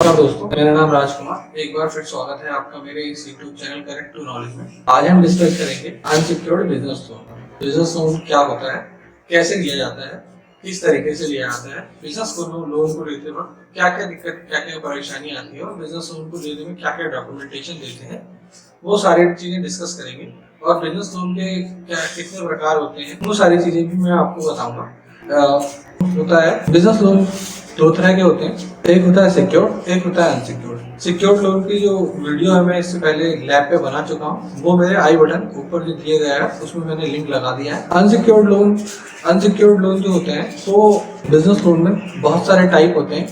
नमस्कार दोस्तों, मेरा नाम राजकुमार। एक बार फिर स्वागत है आपका मेरे इस YouTube channel correct to knowledge में। आज हम डिस्कस करेंगे unsecured business loan. Business loan क्या होता है, कैसे लिया जाता है, किस तरीके से लिया जाता है, बिजनेस लोन को लेते वक्त क्या क्या दिक्कत, क्या क्या परेशानी आती है और बिजनेस लोन को लेने में क्या क्या डॉक्यूमेंटेशन देते हैं, वो सारी चीजें डिस्कस करेंगे। और बिजनेस लोन के क्या कितने प्रकार होते हैं, वो सारी चीजें भी मैं आपको बताऊंगा। होता है बिजनेस लोन दो तरह के होते हैं, एक होता है सिक्योर्ड, एक होता है अनसिक्योर्ड। सिक्योर्ड लोन की जो वीडियो है मैं इससे पहले लैब पे बना चुका हूँ, वो मेरे आई बटन ऊपर जो दिए गया है उसमें मैंने लिंक लगा दिया है। अनसिक्योर्ड लोन जो होते हैं तो बिजनेस लोन में बहुत सारे टाइप होते हैं।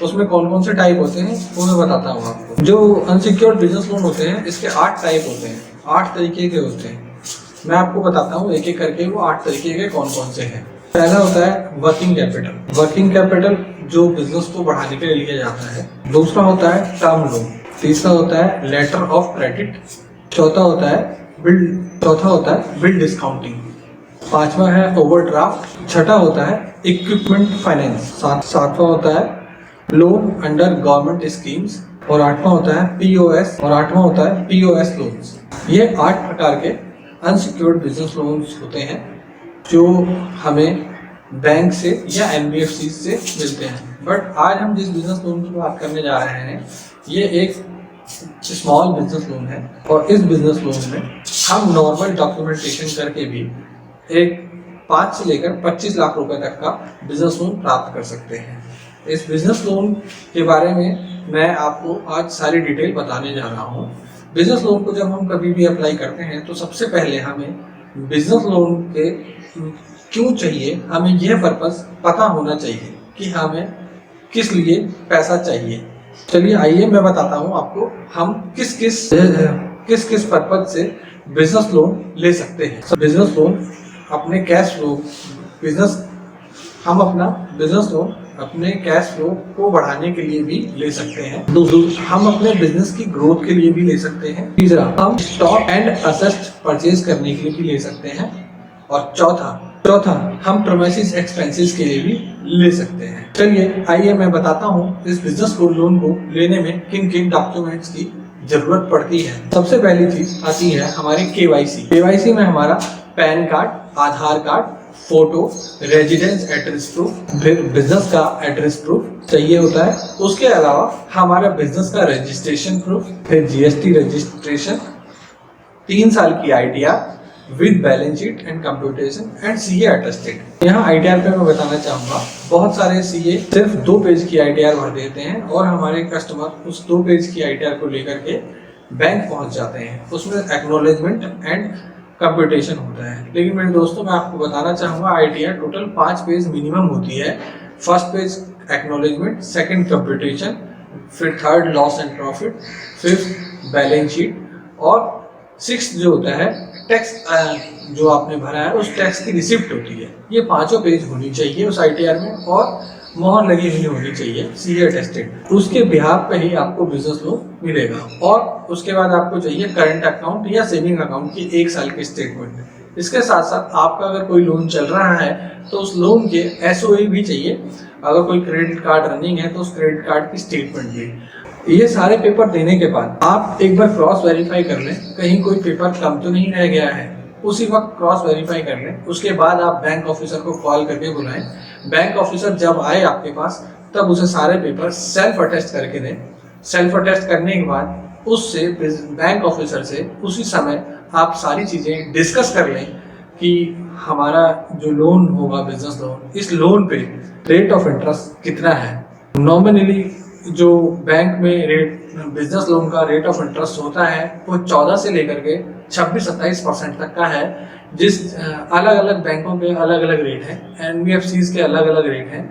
उसमें कौन कौन से टाइप होते हैं वो मैं बताता हूँ आपको। जो अनसिक्योर्ड बिजनेस लोन होते हैं इसके 8 टाइप होते हैं, 8 तरीके के होते हैं। मैं आपको बताता हूँ एक एक करके वो 8 तरीके के कौन कौन से हैं। पहला होता है वर्किंग कैपिटल। वर्किंग कैपिटल जो बिजनेस को बढ़ाने के लिए लिया जाता है। दूसरा होता है टर्म लोन। तीसरा होता है लेटर ऑफ क्रेडिट। चौथा होता है बिल डिस्काउंटिंग। पांचवा है ओवरड्राफ्ट। छठा होता है इक्विपमेंट फाइनेंस। सातवां होता है लोन अंडर गवर्नमेंट स्कीम्स। और आठवां होता है पीओएस लोन्स। ये 8 प्रकार के अनसिक्योर्ड बिजनेस लोन्स होते हैं जो हमें बैंक से या एनबीएफसी से मिलते हैं। बट आज हम जिस बिजनेस लोन की बात करने जा रहे हैं ये एक स्मॉल बिजनेस लोन है। और इस बिजनेस लोन में हम नॉर्मल डॉक्यूमेंटेशन करके भी एक 5 से लेकर 25 लाख रुपए तक का बिजनेस लोन प्राप्त कर सकते हैं। इस बिजनेस लोन के बारे में मैं आपको आज सारी डिटेल बताने जा रहा हूँ। बिजनेस लोन को जब हम कभी भी अप्लाई करते हैं तो सबसे पहले हमें बिजनेस लोन के क्यों चाहिए, हमें यह पर्पस पता होना चाहिए कि हमें किस लिए पैसा चाहिए। चलिए आइए मैं बताता हूँ आपको हम किस किस पर्पस से बिजनेस लोन ले सकते हैं। बिजनेस लोन अपने कैश फ्लो हम अपना बिजनेस लोन अपने कैश फ्लो को बढ़ाने के लिए भी ले सकते हैं। हम अपने बिजनेस की ग्रोथ के लिए भी ले सकते हैं। तीसरा, हम स्टॉक एंड असेट्स परचेज करने के लिए भी ले सकते हैं। और चौथा हम प्रीमाइसेस एक्सपेंसेस के लिए भी ले सकते हैं। चलिए आइए मैं बताता हूँ इस बिजनेस लोन को लेने में किन किन डॉक्यूमेंट्स की जरूरत पड़ती है। सबसे पहली चीज आती है हमारे केवाईसी में हमारा PAN card, Aadhaar card, photo, residence address proof, फिर बिजनेस का एड्रेस प्रूफ चाहिए होता है। उसके अलावा हमारा बिजनेस का रजिस्ट्रेशन प्रूफ, फिर जीएसटी रजिस्ट्रेशन, 3 साल की ITR with balance sheet and computation and CA attested. यहाँ आईटीआर पे मैं बताना चाहूंगा, बहुत सारे सीए सिर्फ 2 पेज की आईटीआर भर देते हैं और हमारे कस्टमर उस 2 पेज की आईटीआर को लेकर के बैंक पहुंच जाते हैं। उसमें एक्नॉलेजमेंट एंड कंप्यूटेशन होता है। लेकिन मेरे दोस्तों मैं आपको बताना चाहूंगा आईटीआर टोटल 5 पेज मिनिमम होती है। First page acknowledgement, second computation, फिर third loss and profit, fifth balance sheet और 6 जो होता है टैक्स जो आपने भरा है उस टैक्स की रिसिप्ट होती है। ये 5 पेज होनी चाहिए उस आईटीआर में और मोहर लगी हुई होनी चाहिए, सीए अटेस्टेड। उसके बिहार पे ही आपको बिजनेस लोन मिलेगा। और उसके बाद आपको चाहिए करंट अकाउंट या सेविंग अकाउंट की 1 साल की स्टेटमेंट। इसके साथ साथ आपका अगर कोई लोन चल रहा है तो उस लोन के एसओई भी चाहिए। अगर कोई क्रेडिट कार्ड रनिंग है तो उस क्रेडिट कार्ड की स्टेटमेंट भी। ये सारे पेपर देने के बाद आप एक बार क्रॉस वेरीफाई कर लें कहीं कोई पेपर कम तो नहीं रह गया है, उसी वक्त क्रॉस वेरीफाई कर लें। उसके बाद आप बैंक ऑफिसर को कॉल करके बुलाएं। बैंक ऑफिसर जब आए आपके पास तब उसे सारे पेपर सेल्फ अटेस्ट करके दें। सेल्फ अटेस्ट करने के बाद उससे बैंक ऑफिसर से उसी समय आप सारी चीज़ें डिस्कस कर लें कि हमारा जो लोन होगा बिजनेस लोन, इस लोन पे रेट ऑफ इंटरेस्ट कितना है। नॉमिनली जो बैंक में बिजनेस लोन का रेट ऑफ इंटरेस्ट होता है वो 14 से लेकर के 26-27% तक का है। जिस अलग अलग बैंकों के अलग अलग रेट हैं, एनबीएफसीज के अलग अलग रेट हैं।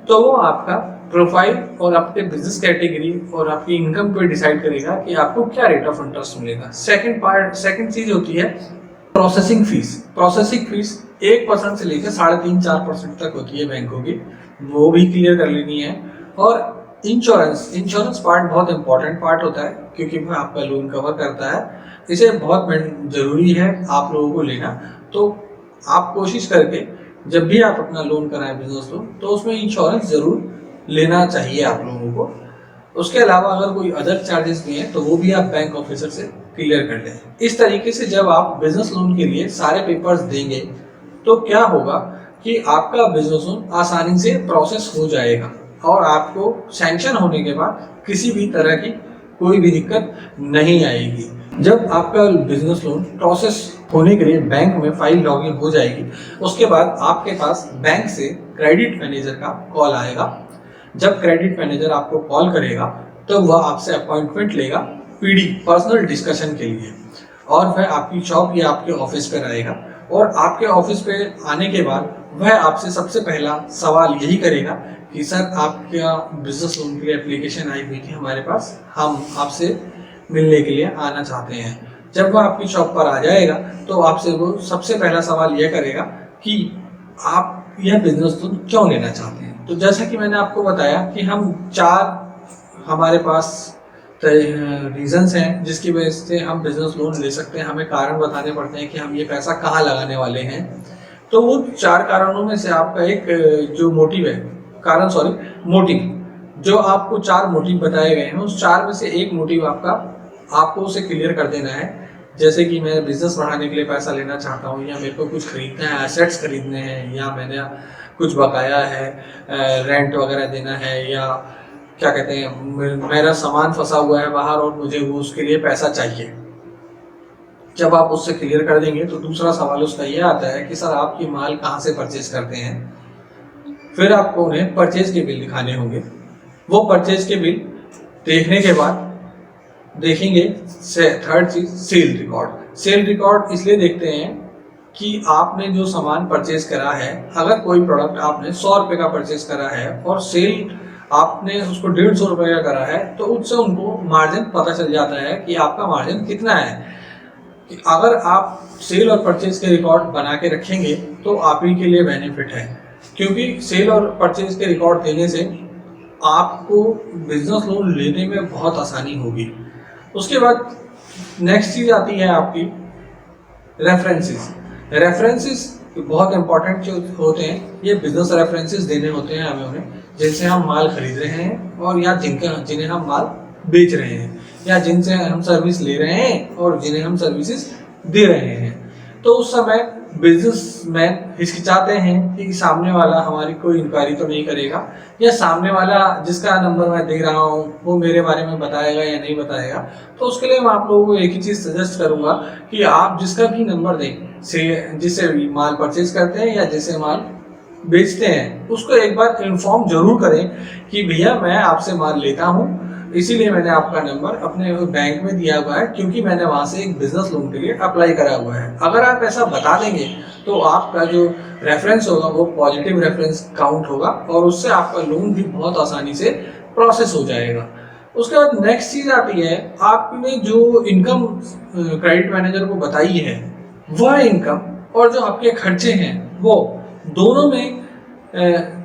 तो वो आपका प्रोफाइल और आपके बिजनेस कैटेगरी और आपकी इनकम पे डिसाइड करेगा कि आपको क्या रेट ऑफ इंटरेस्ट मिलेगा। सेकंड चीज होती है प्रोसेसिंग फीस। 1% से लेकर 3.5-4% तक होती है बैंकों की, वो भी क्लियर कर लेनी है। और इंश्योरेंस पार्ट बहुत इंपॉर्टेंट पार्ट होता है क्योंकि वो आपका लोन कवर करता है। इसे बहुत जरूरी है आप लोगों को लेना। तो आप कोशिश करके जब भी आप अपना लोन कराएं बिजनेस लोन तो उसमें इंश्योरेंस जरूर लेना चाहिए आप लोगों को। उसके अलावा अगर कोई अदर चार्जेस भी हैं तो वो भी आप बैंक ऑफिसर से क्लियर कर लें। इस तरीके से जब आप बिजनेस लोन के लिए सारे पेपर्स देंगे तो क्या होगा कि आपका बिजनेस लोन आसानी से प्रोसेस हो जाएगा और आपको सैंक्शन होने के बाद किसी भी तरह की कोई भी दिक्कत नहीं आएगी। जब आपका बिजनेस लोन प्रोसेस होने के लिए बैंक में फाइल लॉगिन हो जाएगी, उसके बाद आपके पास बैंक से क्रेडिट मैनेजर का कॉल आएगा। जब क्रेडिट मैनेजर आपको कॉल करेगा तो वह आपसे अपॉइंटमेंट लेगा पीडी पर्सनल डिस्कशन के लिए, और वह आपकी शॉप या आपके ऑफिस पर आएगा। और आपके ऑफिस पे आने के बाद वह आपसे सबसे पहला सवाल यही करेगा कि सर आपका बिजनेस लोन की एप्लीकेशन आई हुई थी हमारे पास, हम आपसे मिलने के लिए आना चाहते हैं। जब वह आपकी शॉप पर आ जाएगा तो आपसे वो सबसे पहला सवाल यह करेगा कि आप यह बिजनेस लोन क्यों लेना चाहते हैं। तो जैसा कि मैंने आपको बताया कि हम 4 हमारे पास रीजंस हैं जिसकी वजह से हम बिजनेस लोन ले सकते हैं। हमें कारण बताने पड़ते हैं कि हम ये पैसा कहाँ लगाने वाले हैं। तो वो 4 कारणों में से आपका एक जो मोटिव है, मोटिव जो आपको 4 मोटिव बताए गए हैं, उस 4 में से एक मोटिव आपको उसे क्लियर कर देना है। जैसे कि मैं बिजनेस बढ़ाने के लिए पैसा लेना चाहता हूँ, या मेरे को कुछ खरीदना है, एसेट्स खरीदने हैं, या मैंने कुछ बकाया है, रेंट वगैरह देना है, या क्या कहते हैं मेरा सामान फंसा हुआ है बाहर और मुझे वो उसके लिए पैसा चाहिए। जब आप उससे क्लियर कर देंगे तो दूसरा सवाल उसका ये आता है कि सर आप ये माल कहाँ से परचेज करते हैं। फिर आपको उन्हें परचेज के बिल दिखाने होंगे। वो परचेज के बिल देखने के बाद देखेंगे थर्ड चीज सेल रिकॉर्ड। सेल रिकॉर्ड इसलिए देखते हैं कि आपने जो सामान परचेज करा है, अगर कोई प्रोडक्ट आपने 100 रुपये का परचेज करा है और सेल आपने उसको 150 रुपये का करा है, तो उससे उनको मार्जिन पता चल जाता है कि आपका मार्जिन कितना है। कि अगर आप सेल और परचेज के रिकॉर्ड बना के रखेंगे तो आप ही के लिए बेनिफिट है, क्योंकि सेल और परचेज के रिकॉर्ड देने से आपको बिजनेस लोन लेने में बहुत आसानी होगी। उसके बाद नेक्स्ट चीज आती है आपकी रेफरेंसेस। रेफरेंसेस बहुत इंपॉर्टेंट जो होते हैं, ये बिजनेस रेफरेंसेस देने होते हैं हमें उन्हें, जिनसे हम माल खरीद रहे हैं और या जिन्हें हम माल बेच रहे हैं, या जिनसे हम सर्विस ले रहे हैं और जिन्हें हम सर्विसेज दे रहे हैं। तो उस समय बिजनेसमैन हिचकिचाते हैं कि सामने वाला हमारी कोई इंक्वायरी तो नहीं करेगा, या सामने वाला जिसका नंबर मैं दे रहा हूँ वो मेरे बारे में बताएगा या नहीं बताएगा। तो उसके लिए मैं आप लोगों को एक ही चीज़ सजेस्ट करूँगा कि आप जिसका भी नंबर दें, जिससे माल परचेज करते हैं या जिसे माल बेचते हैं, उसको एक बार इन्फॉर्म जरूर करें कि भैया मैं आपसे माल लेता हूँ, इसीलिए मैंने आपका नंबर अपने बैंक में दिया हुआ है, क्योंकि मैंने वहां से एक बिजनेस लोन के लिए अप्लाई करा हुआ है। अगर आप ऐसा बता देंगे तो आपका जो रेफरेंस होगा वो पॉजिटिव रेफरेंस काउंट होगा और उससे आपका लोन भी बहुत आसानी से प्रोसेस हो जाएगा। उसके बाद नेक्स्ट चीज आती है, आपने जो इनकम क्रेडिट मैनेजर को बताई है, वह इनकम और जो आपके खर्चे हैं वो दोनों में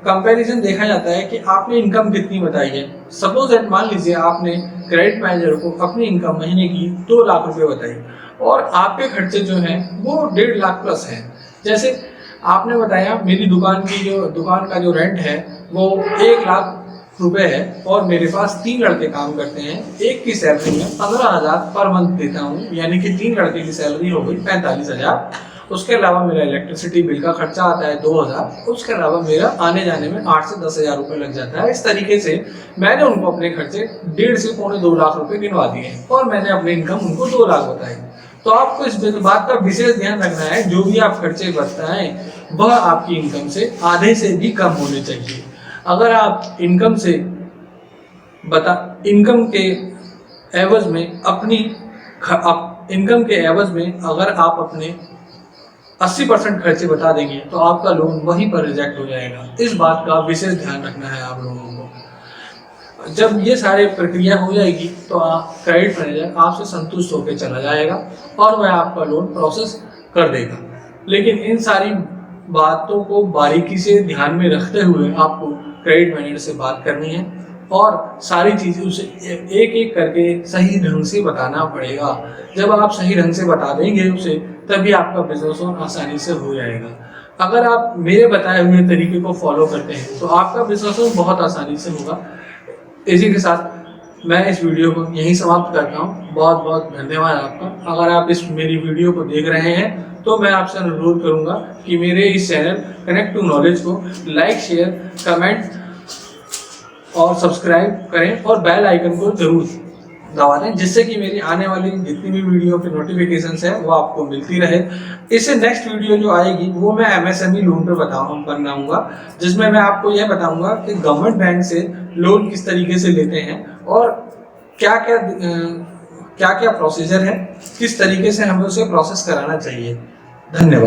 कंपैरिजन देखा जाता है कि आपने इनकम कितनी बताई है। सपोज दैट मान लीजिए आपने क्रेडिट मैनेजर को अपनी इनकम महीने की 2 लाख रुपए बताई और आपके खर्चे जो हैं वो 1.5 लाख प्लस हैं। जैसे आपने बताया मेरी दुकान का जो रेंट है वो 1 लाख रुपए है और मेरे पास 3 लड़के काम करते हैं, एक की सैलरी में 15,000 पर मंथ देता हूँ, यानी कि 3 लड़के की सैलरी हो गई 45,000। उसके अलावा मेरा इलेक्ट्रिसिटी बिल का खर्चा आता है 2,000। उसके अलावा मेरा आने जाने में 8 से 10,000 रुपये लग जाता है। इस तरीके से मैंने उनको अपने खर्चे 1.5 से 1.25 लाख रुपए गिनवा दिए और मैंने अपनी इनकम उनको 2 लाख बताई। तो आपको इस बात का विशेष ध्यान रखना है, जो भी आप खर्चे बताएं वह आपकी इनकम से आधे से भी कम होने चाहिए। अगर आप इनकम के एवज में अगर आप अपने 80% खर्चे बता देंगे तो आपका लोन वहीं पर रिजेक्ट हो जाएगा। इस बात का विशेष ध्यान रखना है आप लोगों को। जब ये सारी प्रक्रिया हो जाएगी तो क्रेडिट मैनेजर आपसे संतुष्ट होकर चला जाएगा और वह आपका लोन प्रोसेस कर देगा। लेकिन इन सारी बातों को बारीकी से ध्यान में रखते हुए आपको क्रेडिट मैनेजर से बात करनी है और सारी चीज़ें उसे एक एक करके सही ढंग से बताना पड़ेगा। जब आप सही ढंग से बता देंगे उसे, तभी आपका बिजनेस लोन आसानी से हो जाएगा। अगर आप मेरे बताए हुए तरीके को फॉलो करते हैं तो आपका बिजनेस लोन बहुत आसानी से होगा। इसी के साथ मैं इस वीडियो को यहीं समाप्त करता हूँ। बहुत बहुत धन्यवाद आपका। अगर आप इस मेरी वीडियो को देख रहे हैं तो मैं आपसे अनुरोध करूंगा कि मेरे इस चैनल कनेक्ट टू नॉलेज को लाइक, शेयर, कमेंट और सब्सक्राइब करें और बेल आइकन को जरूर दबा दें, जिससे कि मेरी आने वाली जितनी भी वीडियो की नोटिफिकेशंस है वो आपको मिलती रहे। इससे नेक्स्ट वीडियो जो आएगी वो मैं MSME लोन पे बनाऊंगा, जिसमें मैं आपको यह बताऊंगा कि गवर्नमेंट बैंक से लोन किस तरीके से लेते हैं और क्या क्या प्रोसीजर है, किस तरीके से हमें उसे प्रोसेस कराना चाहिए। धन्यवाद।